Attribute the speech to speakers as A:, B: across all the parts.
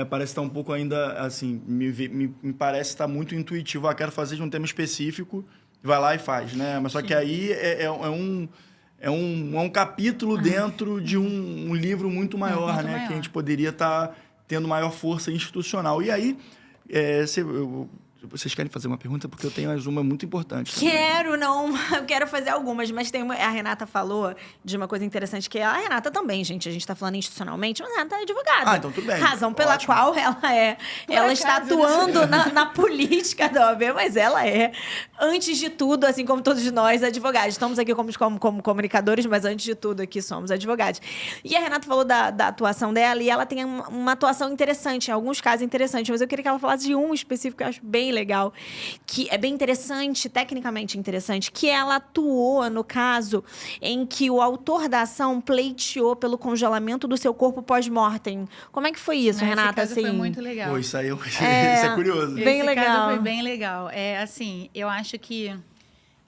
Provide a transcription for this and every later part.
A: parece estar um pouco ainda, assim, me parece estar muito intuitivo. Quero fazer de um tema específico, vai lá e faz, né? Mas só que aí é um capítulo dentro de um livro muito maior,
B: muito
A: né?
B: maior.
A: Que a gente poderia estar tendo maior força institucional. E aí, vocês querem fazer uma pergunta? Porque eu tenho mais uma muito importante.
C: Eu quero fazer algumas, mas a Renata falou de uma coisa interessante, que a Renata também, gente, a gente tá falando institucionalmente, mas a Renata é advogada.
A: Então tudo bem.
C: Razão pela
A: Ótimo.
C: qual ela está atuando na política da OAB, mas ela é, antes de tudo, assim como todos nós, advogados. Estamos aqui como comunicadores, mas antes de tudo aqui somos advogados. E a Renata falou da atuação dela, e ela tem uma atuação interessante, em alguns casos interessantes, mas eu queria que ela falasse de um específico que eu acho bem legal, que é bem interessante, tecnicamente interessante, que ela atuou no caso em que o autor da ação pleiteou pelo congelamento do seu corpo pós-mortem. Como é que foi isso, Renata?
B: Esse caso foi muito legal.
A: Pô, isso é curioso.
C: Bem legal.
B: Esse caso foi bem legal. Assim, eu acho que...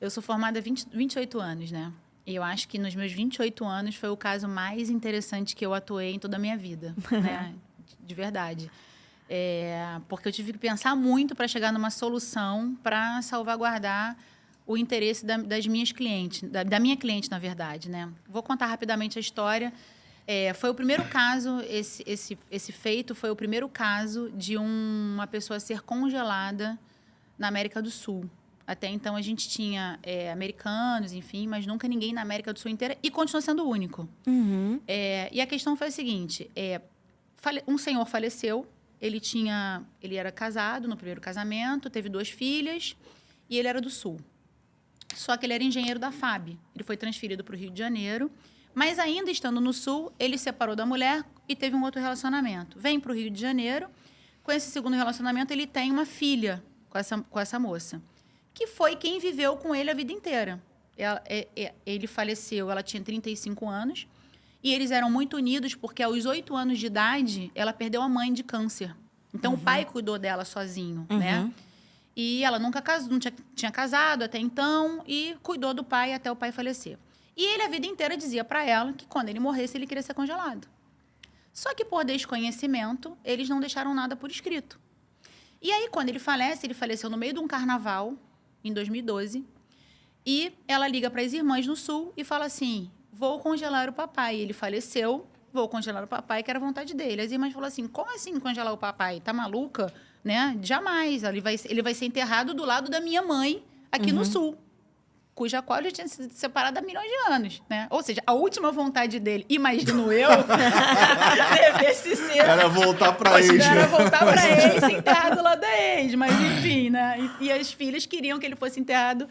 B: Eu sou formada há 28 anos, né? E eu acho que nos meus 28 anos foi o caso mais interessante que eu atuei em toda a minha vida, né? De verdade. Porque eu tive que pensar muito para chegar numa solução para salvaguardar o interesse das minhas clientes, da minha cliente, na verdade, né? Vou contar rapidamente a história. Foi o primeiro caso, esse feito foi o primeiro caso de uma pessoa ser congelada na América do Sul. Até então, a gente tinha americanos, enfim, mas nunca ninguém na América do Sul inteira, e continua sendo o único.
C: Uhum.
B: E a questão foi a seguinte, um senhor faleceu, ele era casado no primeiro casamento, teve 2 filhas, e ele era do Sul. Só que ele era engenheiro da FAB. Ele foi transferido para o Rio de Janeiro, mas ainda estando no Sul, ele se separou da mulher e teve um outro relacionamento. Vem para o Rio de Janeiro, com esse segundo relacionamento, ele tem uma filha com essa moça, que foi quem viveu com ele a vida inteira. Ele faleceu, ela tinha 35 anos, e eles eram muito unidos porque, aos 8 anos de idade, ela perdeu a mãe de câncer. Então, o pai cuidou dela sozinho, né? E ela nunca casou, não tinha casado até então, e cuidou do pai até o pai falecer. E ele, a vida inteira, dizia para ela que, quando ele morresse, ele queria ser congelado. Só que, por desconhecimento, eles não deixaram nada por escrito. E aí, quando ele faleceu no meio de um carnaval, em 2012, e ela liga para as irmãs no Sul e fala assim: vou congelar o papai. Ele faleceu, vou congelar o papai, que era a vontade dele. As irmãs falaram assim: como assim congelar o papai? Tá maluca? Né? Jamais. Ele vai ser enterrado do lado da minha mãe, aqui no Sul, cuja qual ele tinha se separado há milhões de anos, né? Ou seja, a última vontade dele, imagino eu, devesse ser...
A: Era voltar para ex.
B: Era voltar para ex, enterrado lá da ex. Mas, enfim, né? E as filhas queriam que ele fosse enterrado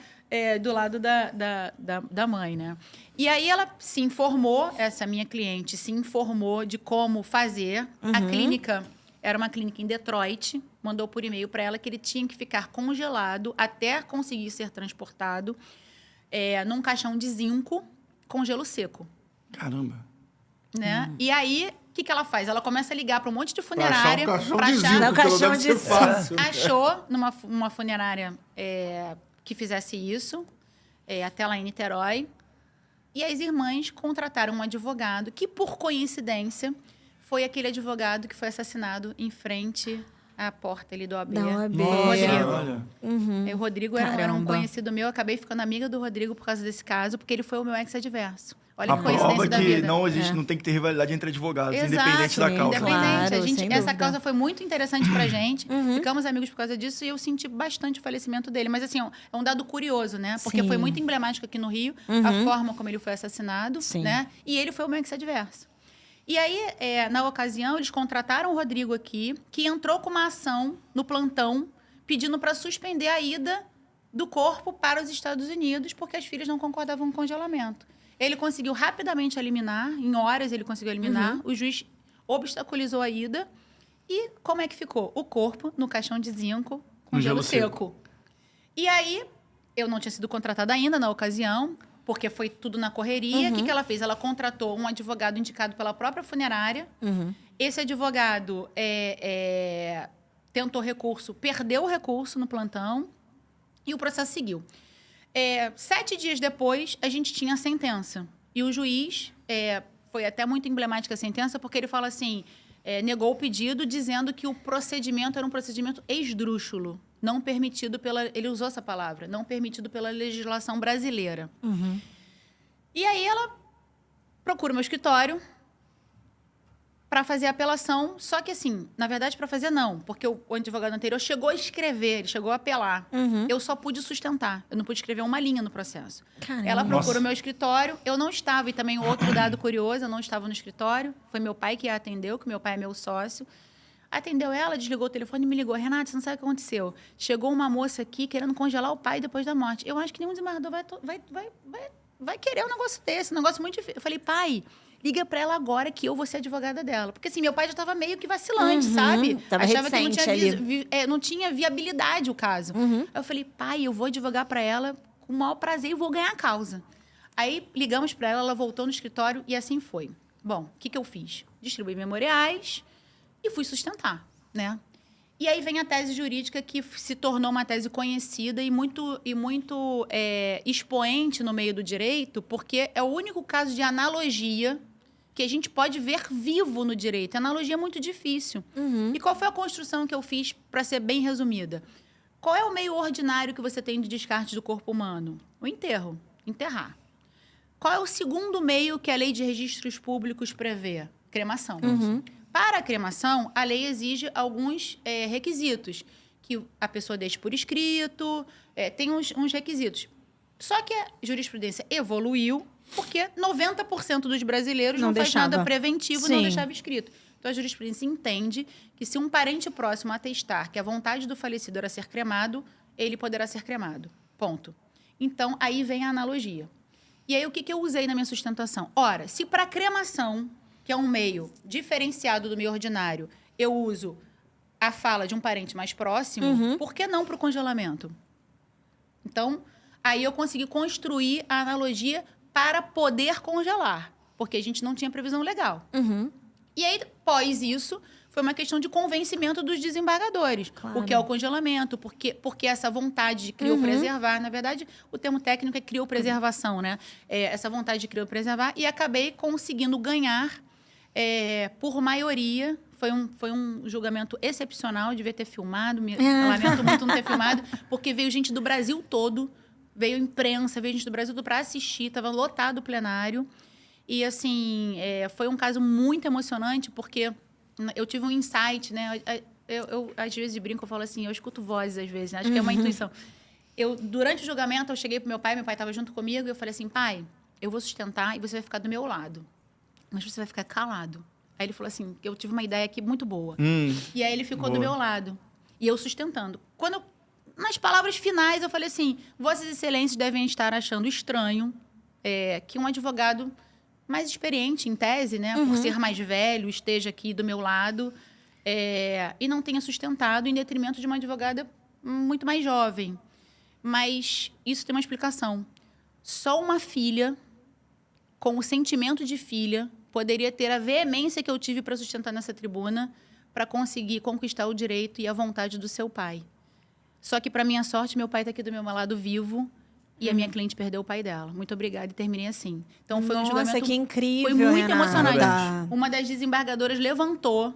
B: do lado da mãe, né? E aí ela se informou, essa minha cliente se informou de como fazer. A clínica era uma clínica em Detroit, mandou por e-mail para ela que ele tinha que ficar congelado até conseguir ser transportado num caixão de zinco com gelo seco.
A: Caramba.
B: Né? E aí, o que ela faz? Ela começa a ligar para um monte de funerária.
A: Pra achar um caixão de zinco, fácil.
B: Achou numa funerária que fizesse isso, até lá em Niterói. E as irmãs contrataram um advogado que, por coincidência, foi aquele advogado que foi assassinado em frente à porta ali do OAB.
C: Da OAB.
A: Olha.
B: O Rodrigo era um conhecido meu. Eu acabei ficando amiga do Rodrigo por causa desse caso, porque ele foi o meu ex-adverso. Olha que coincidência
A: prova
B: da
A: que
B: vida.
A: não existe, não tem que ter rivalidade entre advogados,
B: Exato,
A: independente da causa.
B: Independente.
C: Claro,
B: Essa causa foi muito interessante pra gente. Ficamos amigos por causa disso e eu senti bastante o falecimento dele. Mas, assim, é um dado curioso, né? Porque foi muito emblemático aqui no Rio, a forma como ele foi assassinado, né? E ele foi o meu ex-adverso. E aí, na ocasião, eles contrataram o Rodrigo aqui, que entrou com uma ação no plantão, pedindo para suspender a ida do corpo para os Estados Unidos, porque as filhas não concordavam com o congelamento. Ele conseguiu rapidamente eliminar, em horas ele conseguiu eliminar, o juiz obstaculizou a ida, e como é que ficou? O corpo no caixão de zinco com gelo seco. E aí, eu não tinha sido contratada ainda na ocasião, porque foi tudo na correria. O que ela fez? Ela contratou um advogado indicado pela própria funerária. Esse advogado tentou recurso, perdeu o recurso no plantão e o processo seguiu. 7 dias depois, a gente tinha a sentença. E o juiz, foi até muito emblemática a sentença, porque ele fala assim, negou o pedido, dizendo que o procedimento era um procedimento esdrúxulo, não permitido pela... Ele usou essa palavra, não permitido pela legislação brasileira. E aí ela procura o meu escritório para fazer a apelação, só que assim, na verdade, para fazer não, porque o advogado anterior chegou a escrever, ele chegou a apelar. Eu só pude sustentar, eu não pude escrever uma linha no processo.
C: Caramba.
B: Ela procura o meu escritório, eu não estava, e também outro dado curioso, eu não estava no escritório, foi meu pai que a atendeu, que meu pai é meu sócio. Atendeu ela, desligou o telefone e me ligou. Renata, você não sabe o que aconteceu. Chegou uma moça aqui querendo congelar o pai depois da morte. Eu acho que nenhum desembargador vai querer um negócio desse, um negócio muito difícil. Eu falei, pai, liga pra ela agora que eu vou ser advogada dela. Porque assim, meu pai já tava meio que vacilante, sabe?
C: Tava
B: Achava que
C: reticente
B: não tinha viabilidade o caso. Aí eu falei, pai, eu vou advogar pra ela com o maior prazer e vou ganhar a causa. Aí ligamos pra ela, ela voltou no escritório e assim foi. Bom, o que eu fiz? Distribuí memoriais e fui sustentar, né? E aí vem a tese jurídica que se tornou uma tese conhecida e muito expoente no meio do direito, porque é o único caso de analogia que a gente pode ver vivo no direito. A analogia é muito difícil. E qual foi a construção que eu fiz, para ser bem resumida? Qual é o meio ordinário que você tem de descarte do corpo humano? O enterro, enterrar. Qual é o segundo meio que a Lei de Registros Públicos prevê? Cremação. Para a cremação, a lei exige alguns requisitos, que a pessoa deixe por escrito, tem uns requisitos. Só que a jurisprudência evoluiu, porque 90% dos brasileiros não faz nada preventivo e não deixava escrito. Então, a jurisprudência entende que se um parente próximo atestar que a vontade do falecido era ser cremado, ele poderá ser cremado. Ponto. Então, aí vem a analogia. E aí, o que eu usei na minha sustentação? Ora, se para cremação, que é um meio diferenciado do meio ordinário, eu uso a fala de um parente mais próximo, por que não para o congelamento? Então, aí eu consegui construir a analogia para poder congelar, porque a gente não tinha previsão legal. E aí, após isso, foi uma questão de convencimento dos desembargadores.
C: Claro.
B: O que é o congelamento, porque essa vontade de criopreservar, na verdade, o termo técnico é criopreservação, né? Essa vontade de criopreservar, e acabei conseguindo ganhar por maioria. Foi um julgamento excepcional, devia ter filmado, lamento muito não ter filmado, porque veio gente do Brasil todo, veio imprensa, veio gente do Brasil todo para assistir, estava lotado o plenário. E, assim, foi um caso muito emocionante, porque eu tive um insight, né? Eu às vezes brinco, eu falo assim, eu escuto vozes às vezes, né? Acho que é uma intuição. Durante o julgamento, eu cheguei pro meu pai estava junto comigo, e eu falei assim, pai, eu vou sustentar e você vai ficar do meu lado, mas você vai ficar calado. Aí ele falou assim, eu tive uma ideia aqui muito boa. E aí ele ficou do meu lado, e eu sustentando. Nas palavras finais, eu falei assim, Vossas Excelências devem estar achando estranho que um advogado mais experiente, em tese, né, por ser mais velho, esteja aqui do meu lado e não tenha sustentado em detrimento de uma advogada muito mais jovem. Mas isso tem uma explicação. Só uma filha, com o sentimento de filha, poderia ter a veemência que eu tive para sustentar nessa tribuna, para conseguir conquistar o direito e a vontade do seu pai. Só que, para minha sorte, meu pai está aqui do meu lado vivo, e a minha cliente perdeu o pai dela. Muito obrigada, e terminei assim. Então, foi um julgamento...
C: Nossa, que incrível,
B: Foi muito
C: Renata.
B: emocionante. Uma das desembargadoras levantou,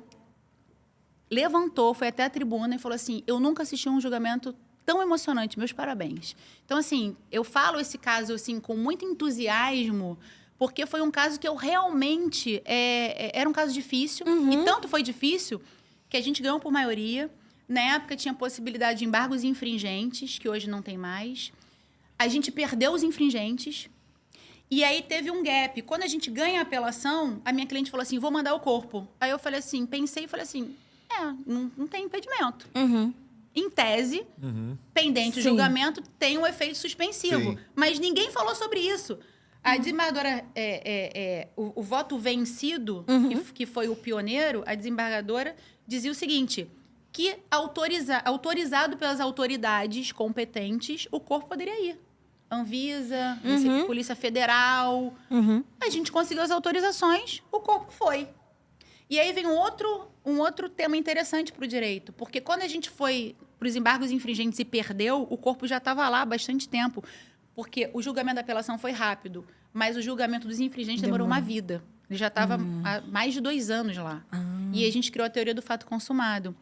B: foi até a tribuna e falou assim, eu nunca assisti um julgamento tão emocionante, meus parabéns. Então, assim, eu falo esse caso assim, com muito entusiasmo, porque foi um caso que eu realmente... era um caso difícil, e tanto foi difícil que a gente ganhou por maioria. Na época, tinha possibilidade de embargos infringentes, que hoje não tem mais. A gente perdeu os infringentes. E aí, teve um gap. Quando a gente ganha a apelação, a minha cliente falou assim, vou mandar o corpo. Aí eu falei assim, pensei e falei assim, não tem impedimento. Em tese, pendente o julgamento, tem um efeito suspensivo.
D: Sim.
B: Mas ninguém falou sobre isso. A desembargadora, o voto vencido, que foi o pioneiro, a desembargadora dizia o seguinte, que autorizado pelas autoridades competentes, o corpo poderia ir. Anvisa, Polícia Federal. A gente conseguiu as autorizações, o corpo foi. E aí vem um outro tema interessante para o direito, porque quando a gente foi para os embargos infringentes e perdeu, o corpo já estava lá há bastante tempo, porque o julgamento da apelação foi rápido, mas o julgamento dos infringentes demorou uma vida. Ele já estava há mais de 2 anos lá. E a gente criou a teoria do fato consumado.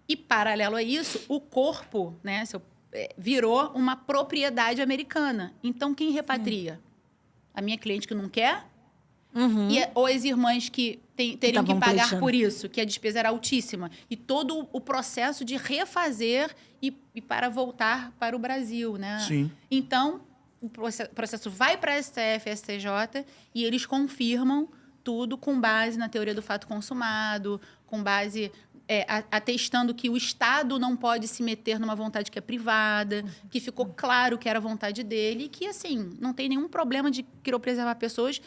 B: E, paralelo a isso, o corpo, né, virou uma propriedade americana. Então, quem repatria? A minha cliente que não quer? Ou as irmãs que teriam que pagar por isso, que a despesa era altíssima. E todo o processo de refazer e para voltar para o Brasil, né?
A: Sim.
B: Então, o processo vai para a STF, STJ, e eles confirmam tudo com base na teoria do fato consumado, com base... atestando que o Estado não pode se meter numa vontade que é privada, que ficou claro que era a vontade dele, e que, assim, não tem nenhum problema de criopreservar pessoas,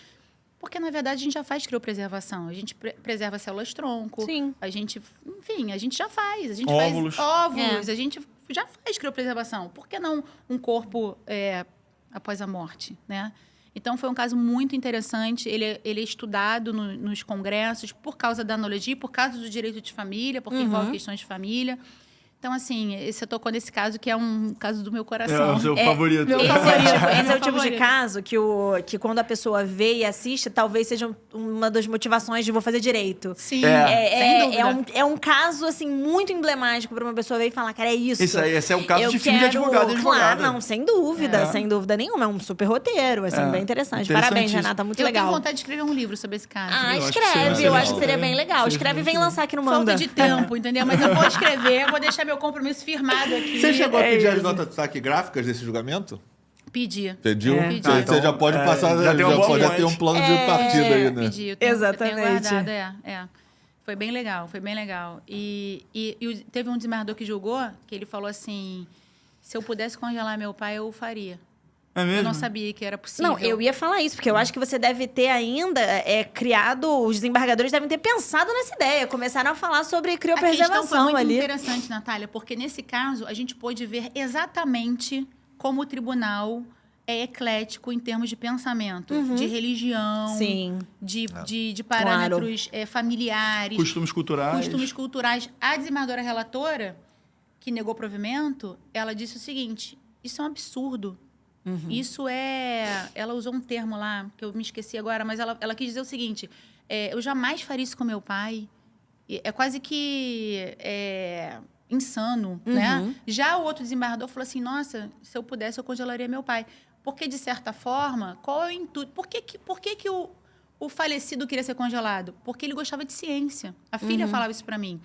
B: porque, na verdade, a gente já faz criopreservação. A gente preserva células-tronco.
C: Sim.
B: A gente, enfim, a gente já faz. A gente
A: Óvulos.
B: faz óvulos, a gente já faz criopreservação. Por que não um corpo após a morte, né? Então, foi um caso muito interessante. Ele é estudado nos congressos por causa da analogia, por causa do direito de família, porque envolve questões de família. Então, assim, você tocou nesse caso, que é um caso do meu coração.
A: É o seu favorito.
C: Esse é o tipo de
B: favorito.
C: caso que quando a pessoa vê e assiste, talvez seja uma das motivações de vou fazer direito.
B: Sim,
C: É
B: sem dúvida.
C: é um caso, assim, muito emblemático para uma pessoa ver e falar, cara, é isso.
A: Esse é um caso
C: Eu
A: de filme de
C: quero-
A: advogado e advogada.
C: Claro, não, sem dúvida, sem dúvida nenhuma. É um super roteiro, assim, bem interessante. Parabéns,
A: Interessantíssimo.
C: Renata, muito
B: Eu
C: legal.
B: tenho vontade de escrever um livro sobre esse caso.
C: Ah,
A: Eu acho que seria
C: escreve, eu
A: legal.
C: acho que seria bem legal.
A: Seria
C: Escreve e vem
A: muito
C: lançar aqui no
B: Falta
C: Manda.
B: de tempo, entendeu? Mas eu vou escrever, vou deixar meu compromisso firmado aqui.
D: Você chegou a pedir as
C: isso.
D: notas taquigráficas desse julgamento?
B: Pedir.
D: Pediu?
C: É.
D: Você,
A: Ah, então,
D: você já pode passar,
A: já tem uma boa
D: pode ter um
A: fonte.
D: plano de partida aí, né?
B: Pedi, eu tenho
C: Exatamente.
B: guardado, Foi bem legal, foi bem legal. E teve um desembargador que julgou, que ele falou assim, se eu pudesse congelar meu pai, eu o faria.
A: É mesmo?
B: Eu não sabia que era possível.
C: Não, eu ia falar isso, porque eu acho que você deve ter ainda criado, os desembargadores devem ter pensado nessa ideia, começaram a falar sobre
B: A questão foi
C: criopreservação
B: muito
C: ali.
B: interessante, Natália, porque nesse caso a gente pôde ver exatamente como o tribunal é eclético em termos de pensamento, de religião,
C: Sim.
B: de parâmetros familiares,
A: Costumes culturais.
B: costumes culturais. A desembargadora relatora, que negou provimento, ela disse o seguinte, isso é um absurdo. Isso é... Ela usou um termo lá, que eu me esqueci agora, mas ela quis dizer o seguinte, eu jamais faria isso com meu pai. É quase que insano, né? Já o outro desembargador falou assim, nossa, se eu pudesse, eu congelaria meu pai. Porque, de certa forma, qual é o intuito? Por que o falecido queria ser congelado? Porque ele gostava de ciência. A filha falava isso para mim.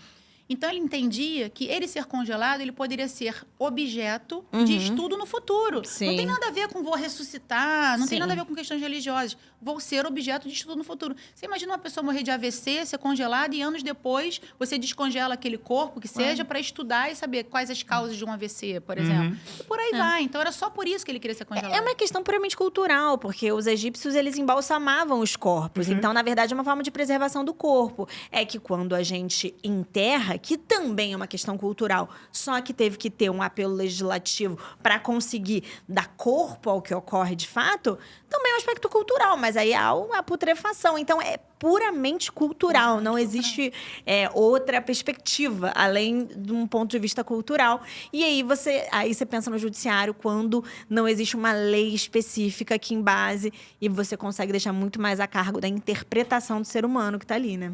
B: Então, ele entendia que ele ser congelado, ele poderia ser objeto de estudo no futuro.
C: Sim.
B: Não tem nada a ver com vou ressuscitar, não
C: Sim.
B: tem nada a ver com questões religiosas. Vou ser objeto de estudo no futuro. Você imagina uma pessoa morrer de AVC, ser congelada e anos depois você descongela aquele corpo, que seja, para estudar e saber quais as causas de um AVC, por exemplo. E por aí vai. Então, era só por isso que ele queria ser congelado.
C: É uma questão puramente cultural, porque os egípcios, eles embalsamavam os corpos. Então, na verdade, é uma forma de preservação do corpo. É que quando a gente enterra, que também é uma questão cultural, só que teve que ter um apelo legislativo para conseguir dar corpo ao que ocorre de fato, também é um aspecto cultural, mas aí há a putrefação. Então, é puramente cultural, não existe outra perspectiva, além de um ponto de vista cultural. E aí você pensa no judiciário quando não existe uma lei específica que embase e você consegue deixar muito mais a cargo da interpretação do ser humano que está ali, né?